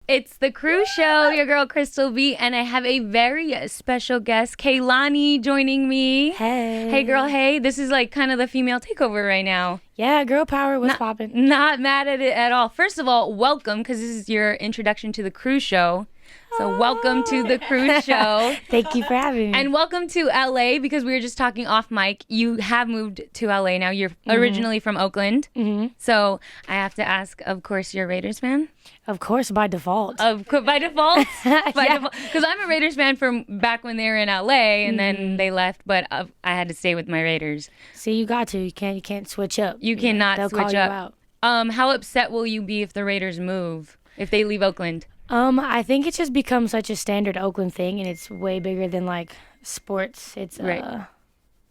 It's the Cruz Show, your girl Krystal Bee, and I have a very special guest, Kehlani, joining me. Hey. Hey, girl, hey. This is like kind of the female takeover right now. Yeah, girl power was popping. Not mad at it at all. First of all, welcome, because this is your introduction to the Cruz Show. So welcome to the Cruz Show. Thank you for having me. And welcome to LA, because we were just talking off mic. You have moved to LA now. You're originally from Oakland. So I have to ask, of course, you're a Raiders fan? Of course, by default. By default? Because I'm a Raiders fan from back when they were in LA, and then they left, but I had to stay with my Raiders. See, you got to. You can't switch up. You cannot They'll switch call you up. out. How upset will you be if the Raiders move, if they leave Oakland? I think it's just become such a standard Oakland thing, and it's way bigger than like sports. It's Right.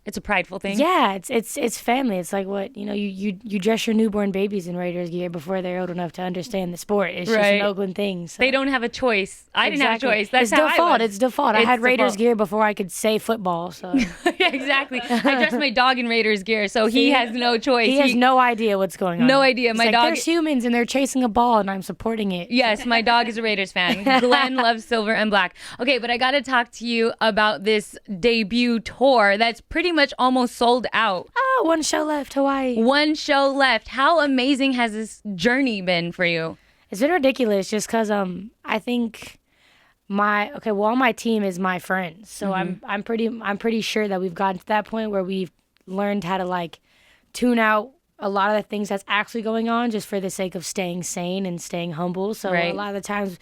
It's a prideful thing. Yeah, it's family. It's like what you dress your newborn babies in Raiders gear before they're old enough to understand the sport. It's just an Oakland thing. So. They don't have a choice. I didn't have a choice. That's it's how default. I was. It's default. I had Raiders gear before I could say football. So yeah, exactly. I dressed my dog in Raiders gear, so he has no choice. He has no idea what's going on. No idea. He's My like, dog. There's humans and they're chasing a ball and I'm supporting it. Yes, my dog is a Raiders fan. Glenn loves silver and black. Okay, but I got to talk to you about this debut tour that's pretty much almost sold out. Oh, one show left, Hawaii. One show left. How amazing has this journey been for you? It's been ridiculous just because I think all my team is my friends. So I'm pretty sure that we've gotten to that point where we've learned how to like tune out a lot of the things that's actually going on just for the sake of staying sane and staying humble. So a lot of the times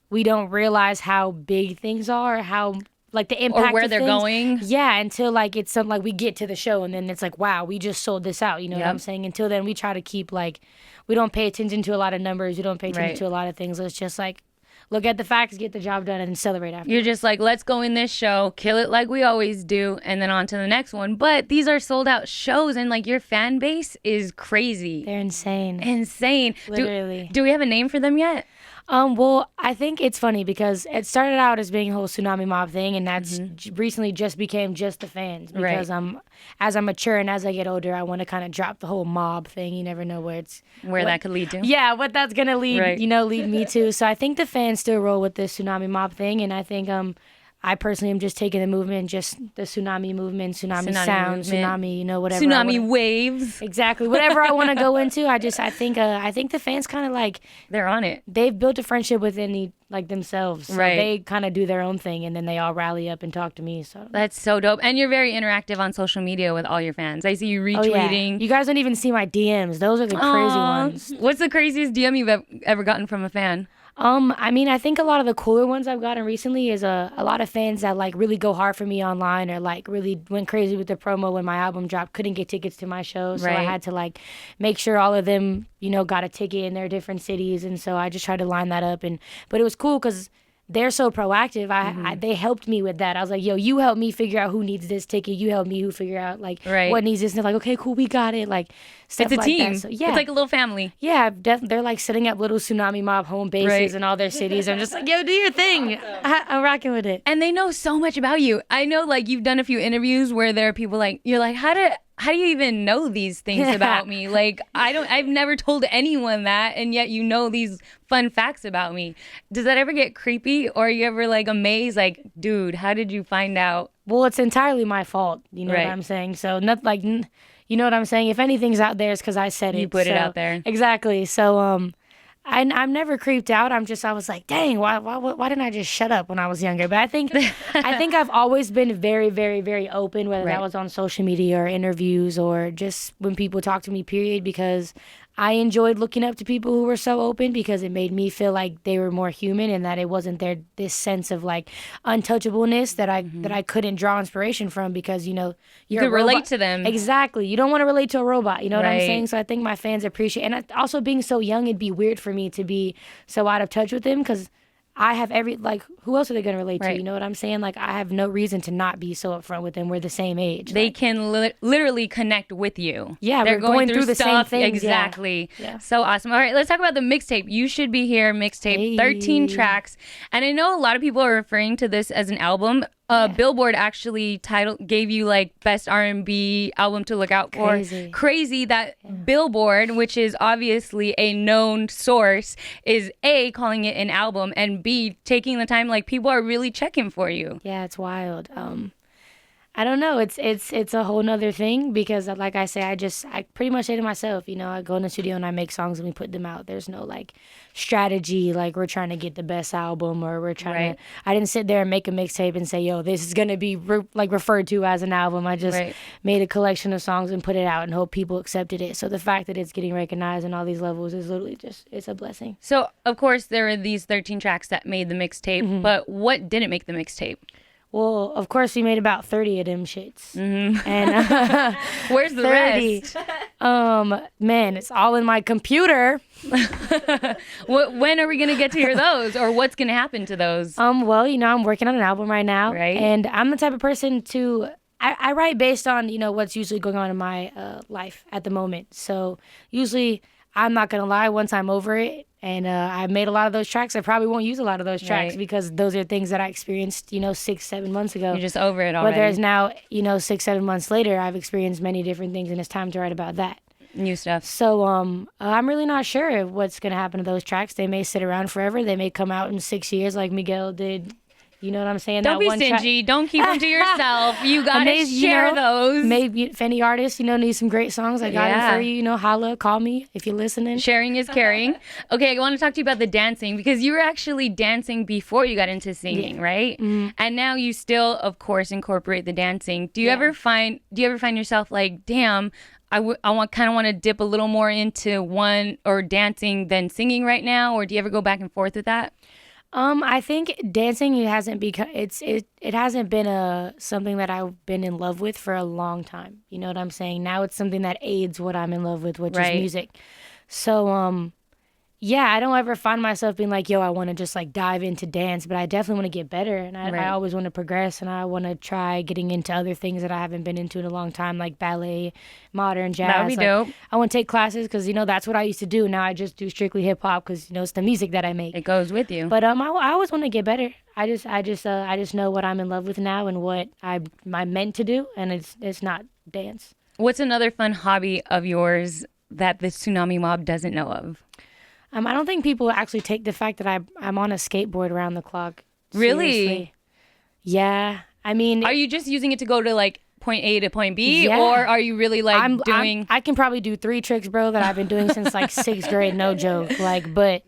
we don't realize how big things are, how like the impact or where of they're things. going. Yeah, until like it's something like we get to the show and then it's like, wow, we just sold this out. You know what I'm saying? Until then we try to keep like, we don't pay attention to a lot of numbers. We don't pay attention to a lot of things. Let's just like look at the facts, get the job done, and celebrate after. You're just like, let's go in this show, kill it like we always do, and then on to the next one. But these are sold out shows, and like your fan base is crazy. They're insane. Insane. Literally. Do we have a name for them yet? Well, I think it's funny because it started out as being a whole Tsunami Mob thing, and that's recently just became just the fans. Because as I mature and as I get older, I want to kind of drop the whole mob thing. You never know where that could lead to. Yeah, what that's gonna lead, lead me to. So I think the fans still roll with this Tsunami Mob thing, and I think I personally am just taking the movement, just the tsunami movement, tsunami sound, tsunami, whatever. Tsunami waves. Exactly. Whatever I want to go into, I think the fans kind of like they're on it. They've built a friendship within themselves. So they kind of do their own thing, and then they all rally up and talk to me. So that's so dope. And you're very interactive on social media with all your fans. I see you retweeting. Yeah. You guys don't even see my DMs. Those are the crazy ones. What's the craziest DM you've ever gotten from a fan? I mean, I think a lot of the cooler ones I've gotten recently is a lot of fans that like really go hard for me online or like really went crazy with the promo when my album dropped, couldn't get tickets to my show. So I had to like make sure all of them, got a ticket in their different cities. And so I just tried to line that up. But it was cool because they're so proactive. They helped me with that. I was like, yo, you help me figure out who needs this ticket. You help me figure out like what needs this. And they're like, okay, cool, we got it. Like stuff it's a team. That. So, yeah. It's like a little family. Yeah, they're like setting up little Tsunami Mob home bases in all their cities. I'm just like, yo, do your thing. I'm rocking with it. And they know so much about you. I know like you've done a few interviews where there are people like, you're like, how do you even know these things about me? Like, I've never told anyone that, and yet you know these fun facts about me. Does that ever get creepy, or are you ever like amazed, like, dude, how did you find out? Well, it's entirely my fault. You know what I'm saying? So, not like, you know what I'm saying? If anything's out there, it's because I said it. You put it out there. Exactly. So, I'm never creeped out. I was like, dang, why didn't I just shut up when I was younger? But I think I've always been very, very, very open, whether that was on social media or interviews or just when people talk to me, period, because I enjoyed looking up to people who were so open because it made me feel like they were more human and that it wasn't this sense of like untouchableness that I couldn't draw inspiration from because, you could relate to them. Exactly. You don't want to relate to a robot. You know what I'm saying? So I think my fans appreciate, and also being so young, it'd be weird for me to be so out of touch with them because I have who else are they going to relate to? You know what I'm saying? Like, I have no reason to not be so upfront with them. We're the same age. They can literally connect with you. Yeah, they're going through the stuff. same things. Exactly. Yeah. So awesome. All right, let's talk about the mixtape. You Should Be Here mixtape, 13 tracks. And I know a lot of people are referring to this as an album. Billboard actually gave you like best R&B album to look out for. Crazy that Billboard, which is obviously a known source, is A, calling it an album, and B, taking the time. Like, people are really checking for you. Yeah, it's wild. I don't know. It's a whole nother thing because, like I say, I pretty much say to myself, you know, I go in the studio and I make songs and we put them out. There's no like strategy, like we're trying to get the best album or we're trying to. I didn't sit there and make a mixtape and say, yo, this is gonna be referred to as an album. I just made a collection of songs and put it out and hope people accepted it. So the fact that it's getting recognized on all these levels is literally it's a blessing. So of course there are these 13 tracks that made the mixtape, but what didn't make the mixtape? Well, of course, we made about 30 of them shits. And where's the 30? Rest? Man, it's all in my computer. When are we going to get to hear those? Or what's going to happen to those? Well, you know, I'm working on an album right now. Right. And I'm the type of person I write based on, you know, what's usually going on in my life at the moment. So usually, I'm not going to lie, once I'm over it, and I made a lot of those tracks, I probably won't use a lot of those tracks because those are things that I experienced, you know, 6-7 months ago. You're just over it already. But there's now, you know, 6-7 months later, I've experienced many different things, and it's time to write about that. New stuff. So I'm really not sure what's going to happen to those tracks. They may sit around forever. They may come out in 6 years like Miguel did. You know what I'm saying? Don't be stingy. Don't keep them to yourself. You got to share those. Maybe if any artists, you know, need some great songs, I got them for you. You know, holla, call me if you're listening. Sharing is caring. Okay, I want to talk to you about the dancing because you were actually dancing before you got into singing, right? Mm-hmm. And now you still, of course, incorporate the dancing. Do you ever find yourself like, damn, I kind of want to dip a little more into one or dancing than singing right now? Or do you ever go back and forth with that? I think dancing it hasn't been something that I've been in love with for a long time. You know what I'm saying? Now it's something that aids what I'm in love with, which is music. So yeah, I don't ever find myself being like, yo, I want to just like dive into dance, but I definitely want to get better. And I always want to progress, and I want to try getting into other things that I haven't been into in a long time, like ballet, modern, jazz. That would be dope. I want to take classes because, you know, that's what I used to do. Now I just do strictly hip hop because, you know, it's the music that I make. It goes with you. But I always want to get better. I just know what I'm in love with now and what I'm meant to do, and it's not dance. What's another fun hobby of yours that the Tsunami Mob doesn't know of? I don't think people actually take the fact that I'm on a skateboard around the clock. Really? Seriously. Yeah. I mean... Are you just using it to go to, like, point A to point B? Yeah. Or are you really, like, I can probably do 3 tricks, bro, that I've been doing since, like, 6th grade, no joke. Like, but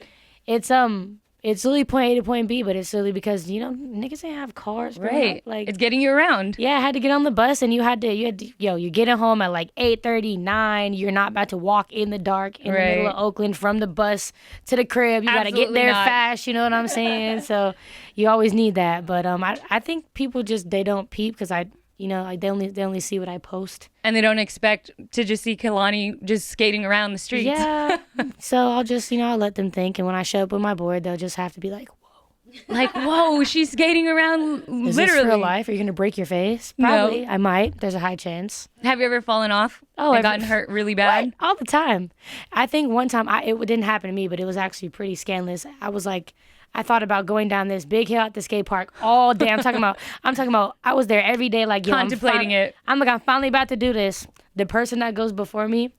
it's really point A to point B, but it's really because, you know, niggas ain't have cars. Right. Like, it's getting you around. Yeah, I had to get on the bus, and you had to you're getting home at like 8:39. You're not about to walk in the dark in the middle of Oakland from the bus to the crib. You got to get there fast, you know what I'm saying? So you always need that. But I think people just, they don't peep because like they only see what I post. And they don't expect to just see Kehlani just skating around the streets. Yeah. So I'll just, I'll let them think. And when I show up with my board, they'll just have to be like, whoa. Like, whoa, she's skating around literally. Is this real life? Are you going to break your face? Probably. No. I might. There's a high chance. Have you ever fallen off and gotten hurt really bad? What? All the time. I think one time, it didn't happen to me, but it was actually pretty scandalous. I thought about going down this big hill at the skate park all day. I'm talking about I was there every day, like, yo, contemplating it. I'm finally about to do this. The person that goes before me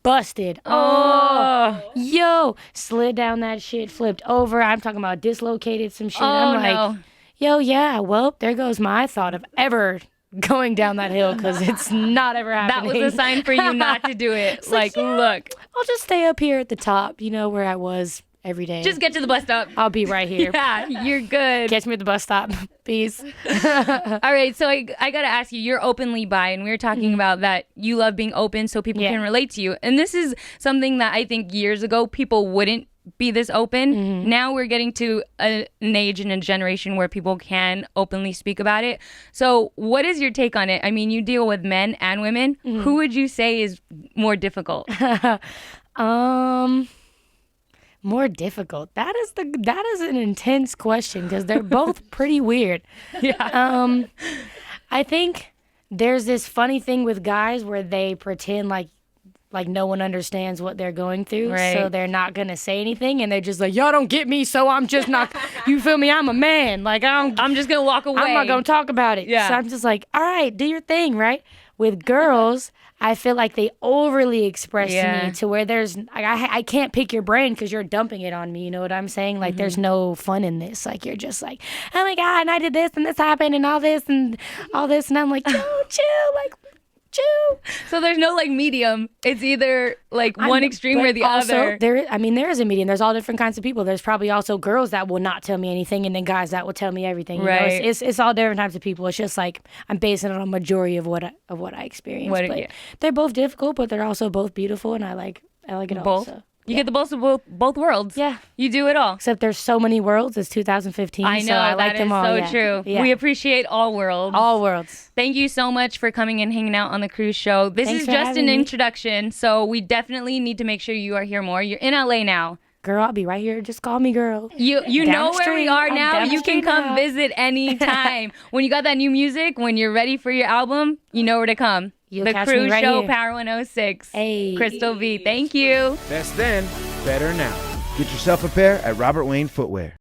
busted. Yo, slid down that shit, flipped over. I'm talking about dislocated some shit. I'm like, yo, yeah, well, there goes my thought of ever going down that hill because it's not ever happening. That was a sign for you not to do it. Like, look. I'll just stay up here at the top, where I was every day. Just get to the bus stop. I'll be right here. Yeah, you're good. Catch me at the bus stop. Peace. All right, so I got to ask you, you're openly bi, and we were talking about that you love being open so people can relate to you. And this is something that I think years ago people wouldn't be this open. Mm-hmm. Now we're getting to an age and a generation where people can openly speak about it. So what is your take on it? I mean, you deal with men and women. Mm-hmm. Who would you say is more difficult? More difficult. That is an intense question because they're both pretty weird. Yeah. I think there's this funny thing with guys where they pretend like like no one understands what they're going through, Right. so they're not gonna say anything, and they're just like, y'all don't get me, so I'm just not. You feel me? I'm a man. Like I'm just gonna walk away. I'm not gonna talk about it. Yeah. So I'm just like, all right, do your thing, right? With girls, I feel like they overly express to me to where there's I can't pick your brain because you're dumping it on me. You know what I'm saying? Like there's no fun in this. Like you're just like, oh my God, and I did this and this happened and all this, and I'm like, chill, like chill. So there's no like medium. It's either like one extreme or the also, other. there is a medium. There's all different kinds of people. There's probably also girls that will not tell me anything, and then guys that will tell me everything. You know, Right. it's all different types of people. It's just like I'm basing it on a majority of what I experience. But they're both difficult, but they're also both beautiful, and I like it all. Both. So. You get the best of both worlds. Yeah. You do it all. Except there's so many worlds. It's 2015. I know. So I like them all. So Yeah. true. Yeah. We appreciate all worlds. All worlds. Thank you so much for coming and hanging out on the Cruz Show. This Thanks is for just having an me. introduction, so we definitely need to make sure you are here more. You're in LA now. Girl, I'll be right here. Just call me girl. You Down know the where we street. are I'm now. down the You can street come now. visit anytime. When you got that new music, when you're ready for your album, you know where to come. You'll The catch me Cruz right Show, here. Power 106. Hey. Krystal Bee, thank you. Best then, better now. Get yourself a pair at Robert Wayne Footwear.